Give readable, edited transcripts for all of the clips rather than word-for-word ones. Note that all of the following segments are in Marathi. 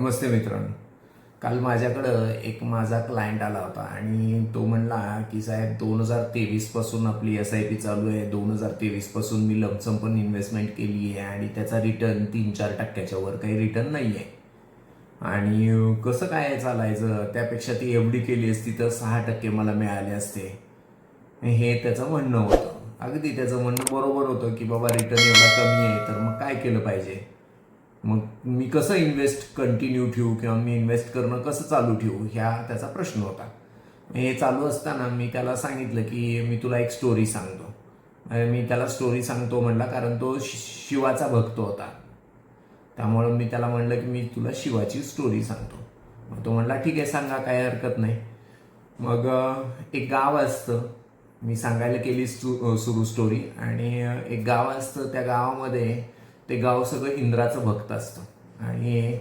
नमस्ते मित्रांनो. काल माझ्याकडं एक माझा क्लायंट आला होता आणि तो म्हणला की साहेब 2023 पासून आपली SIP चालू आहे. 2023 पासून मी लमसम पण इन्व्हेस्टमेंट केली आहे आणि त्याचा रिटर्न 3-4% वर काही रिटर्न नाही आहे. आणि कसं काय चालायचं, त्यापेक्षा ती FD केली असती तर 6% मला मिळाले असते, हे त्याचं म्हणणं होतं. अगदी त्याचं म्हणणं बरोबर होतं की बाबा रिटर्न एवढा कमी आहे तर मग काय केलं पाहिजे, मग मी कसं इन्व्हेस्ट कंटिन्यू ठेवू किंवा मी इन्व्हेस्ट करणं कसं चालू ठेवू, ह्या त्याचा प्रश्न होता. हे चालू असताना मी त्याला सांगितलं की मी तुला एक स्टोरी सांगतो. मी त्याला स्टोरी सांगतो म्हणला, कारण तो शिवाचा भक्त होता. त्यामुळं मी त्याला म्हणलं की मी तुला शिवाची स्टोरी सांगतो. मग तो म्हणला ठीक आहे सांगा, काय हरकत नाही. मग एक गाव असतं, मी सांगायला केली सुरू स्टोरी. आणि एक गाव असतं, त्या गावामध्ये ते गाव सगळं इंद्राचं भक्त असतं आणि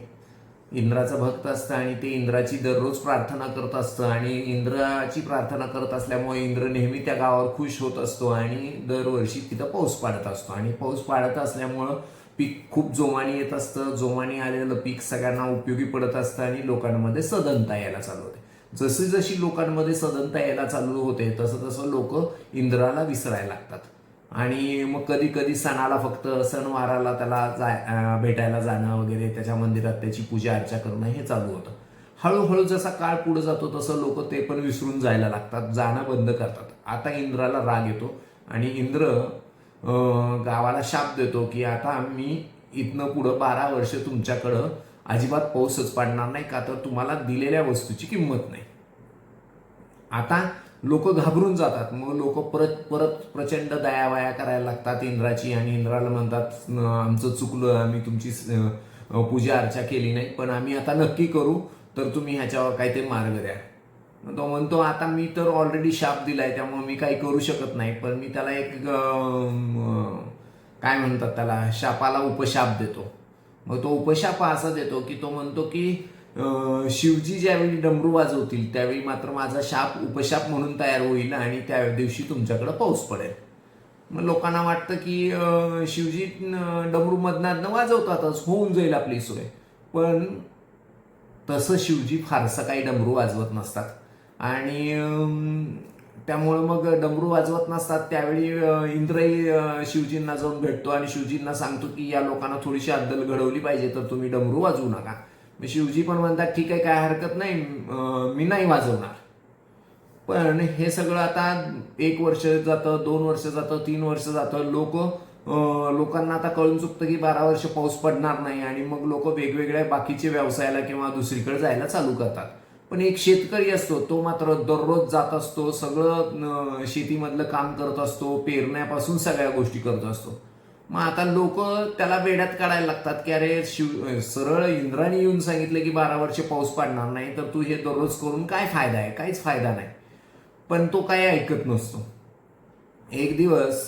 इंद्राचं भक्त असतं आणि ते इंद्राची दररोज प्रार्थना करत असतं. आणि इंद्राची प्रार्थना करत असल्यामुळे इंद्र नेहमी त्या गावावर खुश होत असतो आणि दरवर्षी तिथं पाऊस पाडत असतो. आणि पाऊस पाडत असल्यामुळं पीक खूप जोमाने येत असतं. जोमाने आलेलं पीक सगळ्यांना उपयोगी पडत असतं आणि लोकांमध्ये सधनता यायला चालू होते. जशी जशी लोकांमध्ये सधनता यायला चालू होते तसं तसं लोक इंद्राला विसरायला लागतात. आणि मग कधी कधी सणाला, फक्त सणवाराला त्याला भेटायला जाणं वगैरे, त्याच्या मंदिरात त्याची पूजा अर्चा करणं हे चालू होतं. हळूहळू जसा काळ पुढे जातो तसं लोक ते पण विसरून जायला लागतात, जाणं बंद करतात. आता इंद्राला राग येतो आणि इंद्र गावाला शाप देतो की आता मी इथनं पुढं 12 वर्ष तुमच्याकडं अजिबात पाऊसच पाडणार नाही, का तर तुम्हाला दिलेल्या वस्तूची किंमत नाही. आता लोक घाबरून जातात. मग लोक परत परत प्रचंड दयावया करायला लागतात इंद्राची आणि इंद्राला म्हणतात आमचं चुकलं, आम्ही तुमची पूजा अर्चा केली नाही, पण आम्ही आता नक्की करू, तर तुम्ही ह्याच्यावर काहीतरी मार्ग द्या. तो म्हणतो आता मी तर ऑलरेडी शाप दिलाय, त्यामुळे मी काही करू शकत नाही. पण मी त्याला एक काय म्हणतात त्याला, शापाला उपशाप देतो. मग तो उपशाप असा देतो की तो म्हणतो की शिवजी ज्यावेळी डमरू वाजवतील त्यावेळी मात्र माझा शाप उपशाप म्हणून तयार होईल आणि त्या दिवशी तुमच्याकडे पाऊस पडेल. मग लोकांना वाटतं की शिवजी डमरू मधनं वाजवतातच, होऊन जाईल आपली सोय. पण तसं शिवजी फारसं काही डमरू वाजवत नसतात. आणि त्यामुळं मग डमरू वाजवत नसतात. त्यावेळी इंद्रही शिवजींना जाऊन भेटतो आणि शिवजींना सांगतो की या लोकांना थोडीशी अद्दल घडवली पाहिजे, तर तुम्ही डमरू वाजवू नका. शिवजी पण म्हणतात ठीक आहे, काय हरकत नाही, मी नाही वाजवणार. पण हे सगळं आता 1 वर्ष जातं, 2 वर्ष जातं, 3 वर्ष जातं. लोकांना आता कळून चुकतं की 12 वर्ष पाऊस पडणार नाही आणि मग लोक वेगवेगळ्या बाकीच्या व्यवसायाला किंवा दुसरीकडे जायला चालू करतात. पण एक शेतकरी असतो, तो मात्र दररोज जात असतो, सगळं शेतीमधलं काम करत असतो, पेरण्यापासून सगळ्या गोष्टी करत असतो. मग आता लोक त्याला वेड्यात काढायला लागतात की अरे सरळ इंद्राने येऊन सांगितलं की 12 वर्ष पाऊस पडणार नाही, तर तू हे दररोज करून काय फायदा आहे, काहीच फायदा नाही. पण तो काही ऐकत नसतो. एक दिवस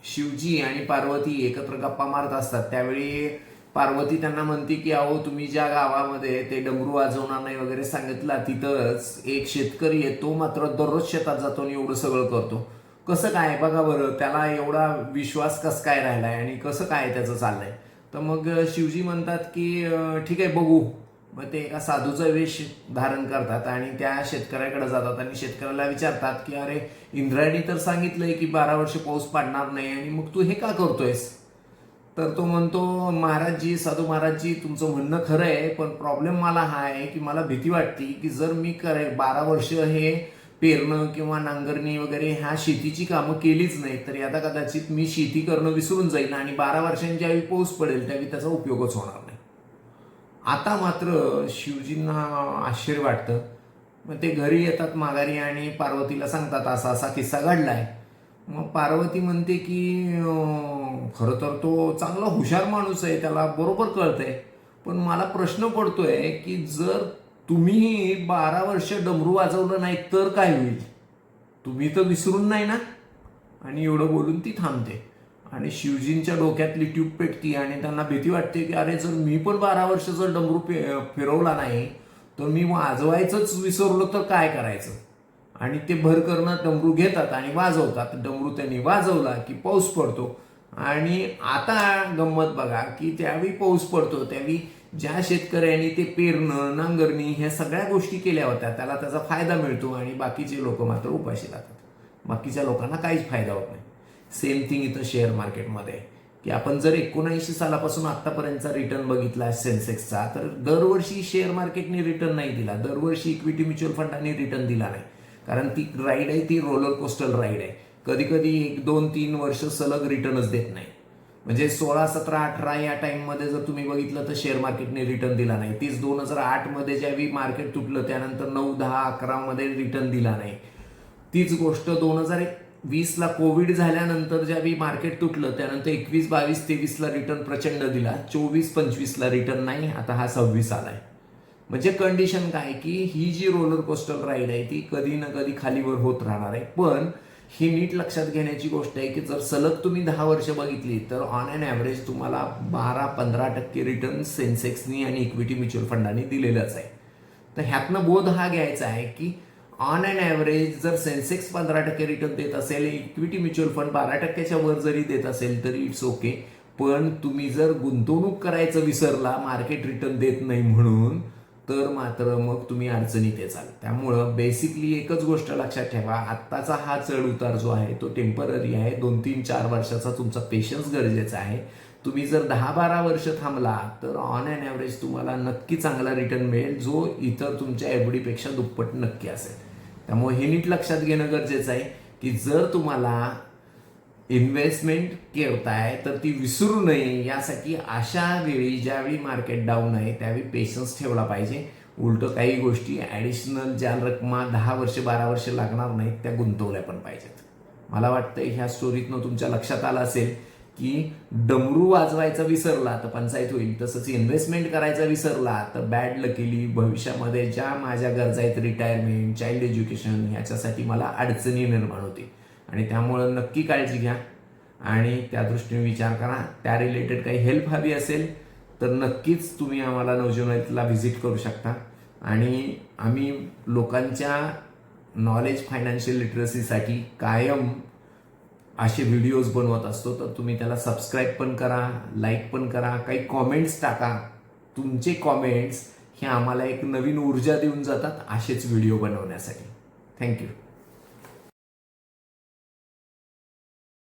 शिवजी आणि पार्वती एकत्र गप्पा मारत असतात. त्यावेळी पार्वती त्यांना म्हणते की अहो, तुम्ही ज्या गावामध्ये ते डमरू वाजवणार नाही वगैरे सांगितलं, तिथंच एक शेतकरी आहे, तो मात्र दररोज शेतात जातो आणि एवढं सगळं करतो. कसं काय बघा बरं, त्याला एवढा विश्वास कसं काय राहिलाय आणि कसं काय त्याचं चाललंय. तर मग शिवजी म्हणतात की ठीक आहे बघू. मग ते एका साधूचा वेश धारण करतात आणि त्या शेतकऱ्याकडे जातात आणि शेतकऱ्याला विचारतात की अरे, इंद्रायणी तर सांगितलंय की 12 वर्ष पाऊस पडणार नाही आणि मग तू हे का करतोयस. तर तो म्हणतो महाराजजी, साधू महाराजजी, तुमचं म्हणणं खरं आहे, पण प्रॉब्लेम मला हा आहे की मला भीती वाटते की जर मी 12 वर्ष हे पेरणं किंवा नांगरणी वगैरे ह्या शेतीची कामं केलीच नाही, तर आता कदाचित मी शेती करणं विसरून जाईल आणि 12 वर्षांच्या ज्यावेळी पाऊस पडेल त्यावेळी त्याचा उपयोगच होणार नाही. आता मात्र शिवजींना आश्चर्य वाटतं. मग ते घरी येतात माघारी आणि पार्वतीला सांगतात असा असा किस्सा घडलाय. मग पार्वती म्हणते की खरं तर तो चांगला हुशार माणूस आहे, त्याला बरोबर कळतंय, पण मला प्रश्न पडतोय की जर तुम्ही 12 वर्ष डमरू वाजवलं नाही तर काय होईल, तुम्ही तर विसरून नाही ना. आणि एवढं बोलून ती थांबते आणि शिवजींच्या डोक्यातली ट्यूब पेटती आणि त्यांना भीती वाटते की अरे, जर मी पण 12 वर्ष जर डमरू फिरवला नाही तर मी वाजवायचंच विसरलो तर काय करायचं. आणि ते भर करणं डमरू घेतात आणि वाजवतात. डमरू त्यांनी वाजवला की पाऊस पडतो. आणि आता गंमत बघा की त्यावेळी पाऊस पडतो त्यावेळी ज्या शेतकऱ्यांनी ते पेरणं, नांगरणी ह्या सगळ्या गोष्टी केल्या होत्या त्याला त्याचा फायदा मिळतो आणि बाकीचे लोक मात्र उपाशी राहतात. बाकीच्या लोकांना काहीच फायदा होत नाही. सेम थिंग इथं शेअर मार्केटमध्ये की आपण जर 1979 सालापासून आतापर्यंतचा रिटर्न बघितला सेन्सेक्सचा, तर दरवर्षी शेअर मार्केटने रिटर्न नाही दिला, दरवर्षी इक्विटी म्युच्युअल फंडाने रिटर्न दिला नाही. कारण ती राईड आहे ती रोलर कोस्टर राईड आहे. कधी कधी 1, 2, 3 वर्ष सलग रिटर्नच देत नाही. म्हणजे 16, 17, 18 या टाइममध्ये जर तुम्ही बघितलं तर शेअर मार्केटने रिटर्न दिला नाही. तीच 2008 मध्ये ज्यावेळी मार्केट तुटलं त्यानंतर 9, 10, 11 मध्ये रिटर्न दिला नाही. तीच गोष्ट 2020ला कोविड झाल्यानंतर ज्यावेळी मार्केट तुटलं त्यानंतर 21, 22, 23ला रिटर्न प्रचंड दिला. 24, 25ला रिटर्न नाही. आता हा 26 आलाय. म्हणजे कंडिशन काय की ही जी रोलर कोस्टर राईड आहे ती कधी ना कधी खालीवर होत राहणार आहे. पण ही नीट लक्षात घेण्याची गोष्ट आहे की जर सलग तुम्ही 10 वर्ष बघितली तर ऑन अन ॲव्हरेज तुम्हाला 12-15% रिटर्न सेन्सेक्सनी आणि इक्विटी म्युच्युअल फंडाने दिलेलंच आहे. तर ह्यातनं बोध हा घ्यायचा आहे की ऑन अन ॲव्हरेज जर सेन्सेक्स 15% रिटर्न देत असेल, इक्विटी म्युच्युअल फंड 12%च्या वर जरी देत असेल तरी इट्स ओके. पण तुम्ही जर गुंतवणूक करायचं विसरला मार्केट रिटर्न देत नाही म्हणून, तर मात्र मग तुम्ही अडचणीत येचाल. त्यामुळं बेसिकली एकच गोष्ट लक्षात ठेवा, आत्ताचा हा चढ उतार जो आहे तो टेम्पररी आहे. 2, 3, 4 वर्षाचा तुमचा पेशन्स गरजेचा आहे. तुम्ही जर 10-12 वर्ष थांबला तर ऑन अन ॲव्हरेज तुम्हाला नक्की चांगला रिटर्न मिळेल, जो इतर तुमच्या एफडीपेक्षा दुप्पट नक्की असेल. त्यामुळे हे नीट लक्षात घेणं गरजेचं आहे की जर तुम्हाला इन्व्हेस्टमेंट करताय तर ती विसरू नये. यासाठी अशा वेळी ज्यावेळी मार्केट डाऊन आहे त्यावेळी पेशन्स ठेवला पाहिजे. उलट काही गोष्टी ॲडिशनल ज्या रकमा 10 वर्ष 12 वर्ष लागणार नाहीत त्या गुंतवल्या पण पाहिजेत. मला वाटतं ह्या स्टोरीतनं तुमच्या लक्षात आलं असेल की डमरू वाजवायचा विसरला तर पंचायत होईल, तसंच इन्व्हेस्टमेंट करायचा विसरला तर बॅड लकीली भविष्यामध्ये ज्या माझ्या गरजा आहेत रिटायरमेंट, चाइल्ड एज्युकेशन ह्याच्यासाठी मला अडचणी निर्माण होतील. आणि त्यामुळं नक्की काळजी घ्या आणि त्या दृष्टीने विचार करा. त्या रिलेटेड काही हेल्प हवी असेल तर नक्कीच तुम्ही आम्हाला नवजीवनातला व्हिजिट करू शकता. आणि आम्ही लोकांच्या नॉलेज फायनान्शियल लिटरसीसाठी कायम असे व्हिडिओज बनवत असतो. तर तुम्ही त्याला सबस्क्राईब पण करा, लाईक पण करा, काही कॉमेंट्स टाका. तुमचे कॉमेंट्स हे आम्हाला एक नवीन ऊर्जा देऊन जातात असेच व्हिडिओ बनवण्यासाठी. थँक्यू.